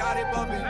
got it bumping.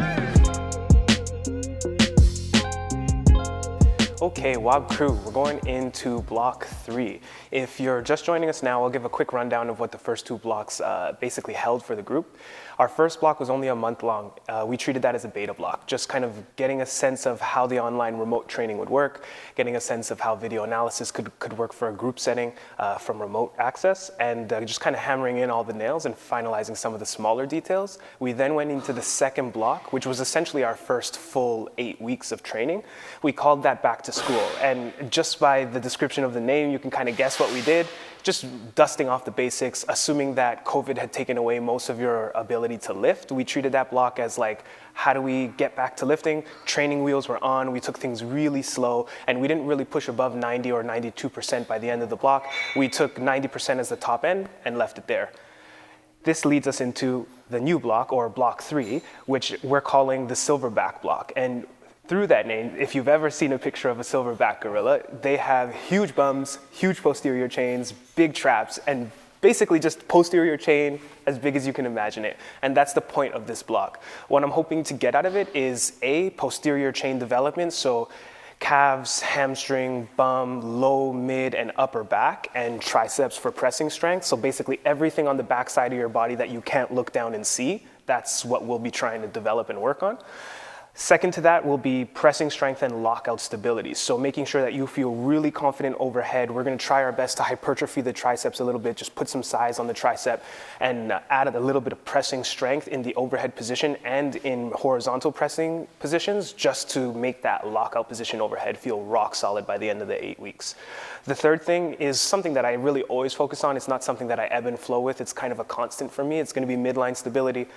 Okay, WOB crew, we're going into block 3. If you're just joining us now, I'll give a quick rundown of what the first 2 blocks basically held for the group. Our first block was only a month long. We treated that as a beta block, just kind of getting a sense of how the online remote training would work, getting a sense of how video analysis could work for a group setting from remote access, and just kind of hammering in all the nails and finalizing some of the smaller details. We then went into the second block, which was essentially our first full 8 weeks of training. We called that Back to School, and just by the description of the name, you can kind of guess what we did. Just dusting off the basics, assuming that COVID had taken away most of your ability to lift. We treated that block as like, how do we get back to lifting? Training wheels were on, we took things really slow, and we didn't really push above 90 or 92% by the end of the block. We took 90% as the top end and left it there. This leads us into the new block, or block 3, which we're calling the silverback block. And through that name, if you've ever seen a picture of a silverback gorilla, they have huge bums, huge posterior chains, big traps, and basically just posterior chain as big as you can imagine it. And that's the point of this block. What I'm hoping to get out of it is A, posterior chain development, so calves, hamstring, bum, low, mid, and upper back, and triceps for pressing strength. So basically everything on the back side of your body that you can't look down and see, that's what we'll be trying to develop and work on. Second to that will be pressing strength and lockout stability. So making sure that you feel really confident overhead. We're going to try our best to hypertrophy the triceps a little bit, just put some size on the tricep and add a little bit of pressing strength in the overhead position and in horizontal pressing positions, just to make that lockout position overhead feel rock solid by the end of the 8 weeks. The third thing is something that I really always focus on. It's not something that I ebb and flow with. It's kind of a constant for me. It's going to be midline stability.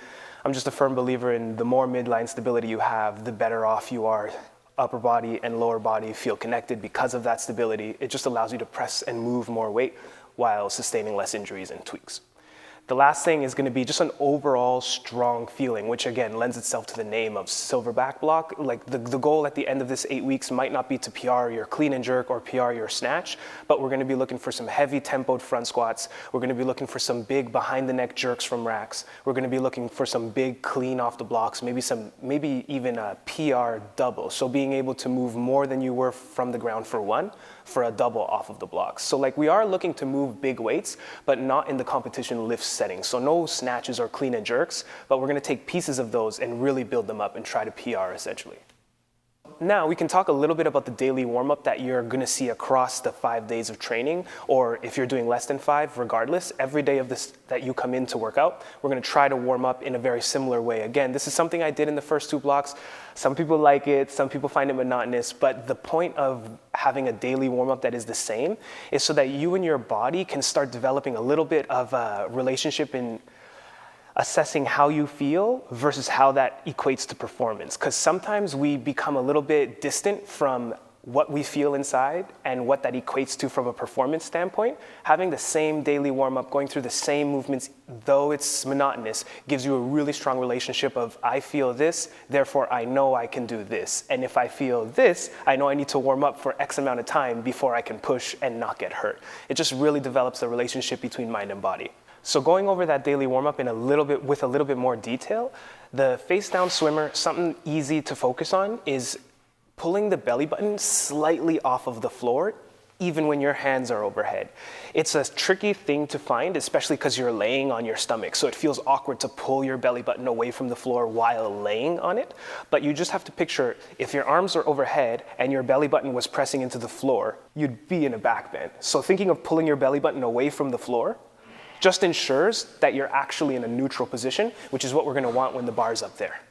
I'm just a firm believer in the more midline stability you have, the better off you are. Upper body and lower body feel connected because of that stability. It just allows you to press and move more weight while sustaining less injuries and tweaks. The last thing is going to be just an overall strong feeling, which again lends itself to the name of silverback block. Like the goal at the end of this 8 weeks might not be to PR your clean and jerk or PR your snatch, but we're going to be looking for some heavy tempoed front squats. We're going to be looking for some big behind the neck jerks from racks. We're going to be looking for some big clean off the blocks, maybe even a PR double. So being able to move more than you were from the ground for one, for a double off of the blocks. So like we are looking to move big weights, but not in the competition lift setting. So no snatches or clean and jerks, but we're gonna take pieces of those and really build them up and try to PR essentially. Now we can talk a little bit about the daily warm-up that you're gonna see across the 5 days of training, or if you're doing less than 5, regardless, every day of this that you come in to work out, we're gonna try to warm up in a very similar way. Again, this is something I did in the first 2 blocks. Some people like it, some people find it monotonous, but the point of having a daily warm-up that is the same is so that you and your body can start developing a little bit of a relationship in assessing how you feel versus how that equates to performance. Because sometimes we become a little bit distant from what we feel inside and what that equates to from a performance standpoint. Having the same daily warm-up, going through the same movements, though it's monotonous, gives you a really strong relationship of, I feel this, therefore I know I can do this. And if I feel this, I know I need to warm up for X amount of time before I can push and not get hurt. It just really develops a relationship between mind and body. So going over that daily warm-up with a little bit more detail, the face down swimmer, something easy to focus on is pulling the belly button slightly off of the floor, even when your hands are overhead. It's a tricky thing to find, especially because you're laying on your stomach. So it feels awkward to pull your belly button away from the floor while laying on it. But you just have to picture, if your arms are overhead and your belly button was pressing into the floor, you'd be in a back bend. So thinking of pulling your belly button away from the floor just ensures that you're actually in a neutral position, which is what we're gonna want when the bar's up there.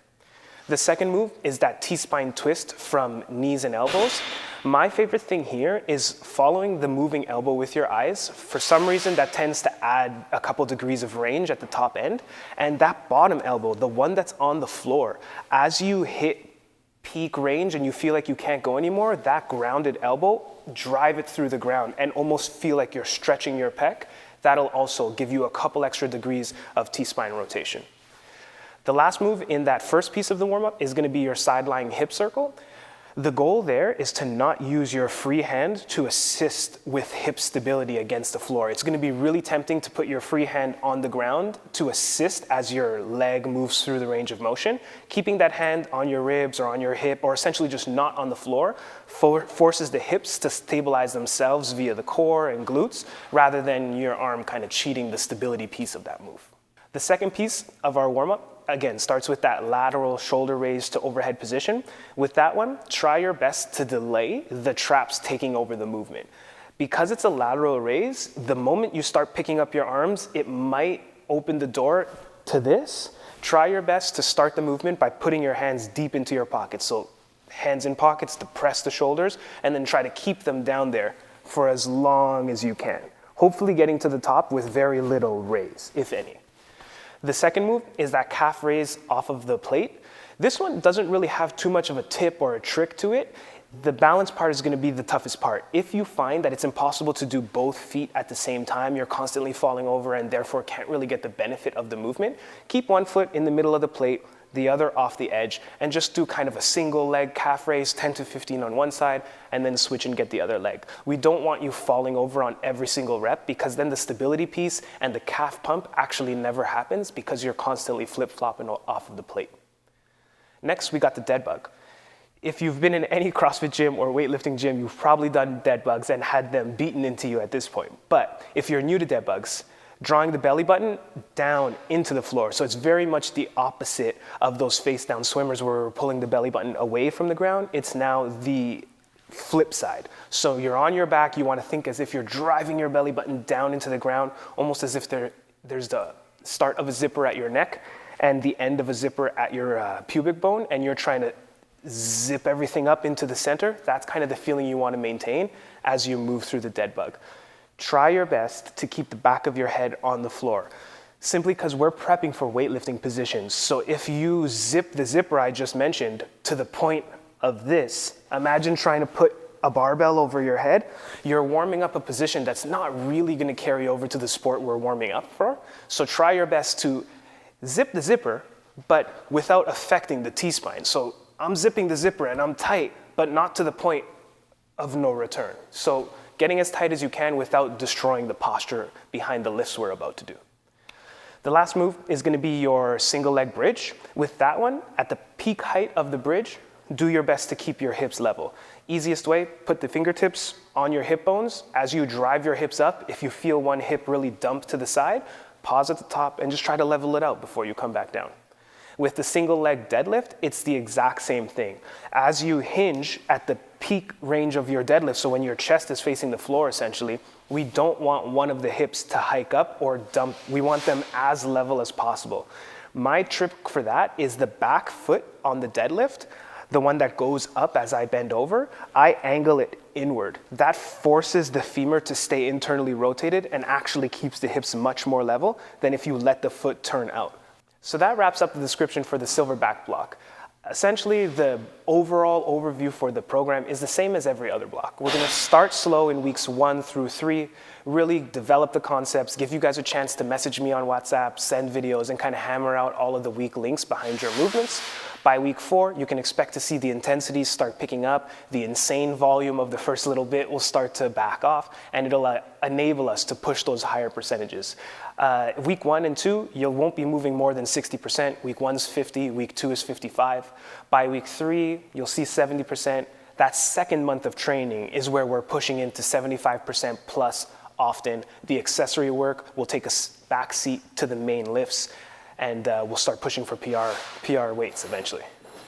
The second move is that T-spine twist from knees and elbows. My favorite thing here is following the moving elbow with your eyes. For some reason, that tends to add a couple degrees of range at the top end. And that bottom elbow, the one that's on the floor, as you hit peak range and you feel like you can't go anymore, that grounded elbow, drive it through the ground and almost feel like you're stretching your pec. That'll also give you a couple extra degrees of T-spine rotation. The last move in that first piece of the warm-up is going to be your side lying hip circle. The goal there is to not use your free hand to assist with hip stability against the floor. It's going to be really tempting to put your free hand on the ground to assist as your leg moves through the range of motion. Keeping that hand on your ribs or on your hip, or essentially just not on the floor, forces the hips to stabilize themselves via the core and glutes, rather than your arm kind of cheating the stability piece of that move. The second piece of our warm-up, again, starts with that lateral shoulder raise to overhead position. With that one, try your best to delay the traps taking over the movement. Because it's a lateral raise, the moment you start picking up your arms, it might open the door to this. Try your best to start the movement by putting your hands deep into your pockets. So hands in pockets to press the shoulders, and then try to keep them down there for as long as you can. Hopefully getting to the top with very little raise, if any. The second move is that calf raise off of the plate. This one doesn't really have too much of a tip or a trick to it. The balance part is going to be the toughest part. If you find that it's impossible to do both feet at the same time, you're constantly falling over and therefore can't really get the benefit of the movement, keep one foot in the middle of the plate, the other off the edge, and just do kind of a single leg calf raise, 10 to 15 on one side, and then switch and get the other leg. We don't want you falling over on every single rep, because then the stability piece and the calf pump actually never happens because you're constantly flip-flopping off of the plate. Next, we got the dead bug. If you've been in any CrossFit gym or weightlifting gym, you've probably done dead bugs and had them beaten into you at this point. But if you're new to dead bugs, drawing the belly button down into the floor. So it's very much the opposite of those face down swimmers where we're pulling the belly button away from the ground. It's now the flip side. So you're on your back, you want to think as if you're driving your belly button down into the ground, almost as if there's the start of a zipper at your neck and the end of a zipper at your pubic bone, and you're trying to zip everything up into the center. That's kind of the feeling you want to maintain as you move through the dead bug. Try your best to keep the back of your head on the floor, simply because we're prepping for weightlifting positions. So if you zip the zipper I just mentioned to the point of this, imagine trying to put a barbell over your head. You're warming up a position that's not really going to carry over to the sport we're warming up for. So try your best to zip the zipper, but without affecting the T-spine. So I'm zipping the zipper and I'm tight, but not to the point of no return. So getting as tight as you can without destroying the posture behind the lifts we're about to do. The last move is going to be your single leg bridge. With that one, at the peak height of the bridge, do your best to keep your hips level. Easiest way, put the fingertips on your hip bones. As you drive your hips up, if you feel one hip really dump to the side, pause at the top and just try to level it out before you come back down. With the single leg deadlift, it's the exact same thing. As you hinge at the peak range of your deadlift, so when your chest is facing the floor essentially, we don't want one of the hips to hike up or dump. We want them as level as possible. My trick for that is the back foot on the deadlift, the one that goes up as I bend over, I angle it inward. That forces the femur to stay internally rotated and actually keeps the hips much more level than if you let the foot turn out. So that wraps up the description for the silverback block. Essentially, the overall overview for the program is the same as every other block. We're going to start slow in weeks 1 through 3, really develop the concepts, give you guys a chance to message me on WhatsApp, send videos, and kind of hammer out all of the weak links behind your movements. By week 4, you can expect to see the intensities start picking up, the insane volume of the first little bit will start to back off, and it'll enable us to push those higher percentages. Week 1 and 2, you won't be moving more than 60%. Week 1's 50, week 2 is 55. By week 3, you'll see 70%. That second month of training is where we're pushing into 75% plus often. The accessory work will take a back seat to the main lifts, and we'll start pushing for PR weights eventually.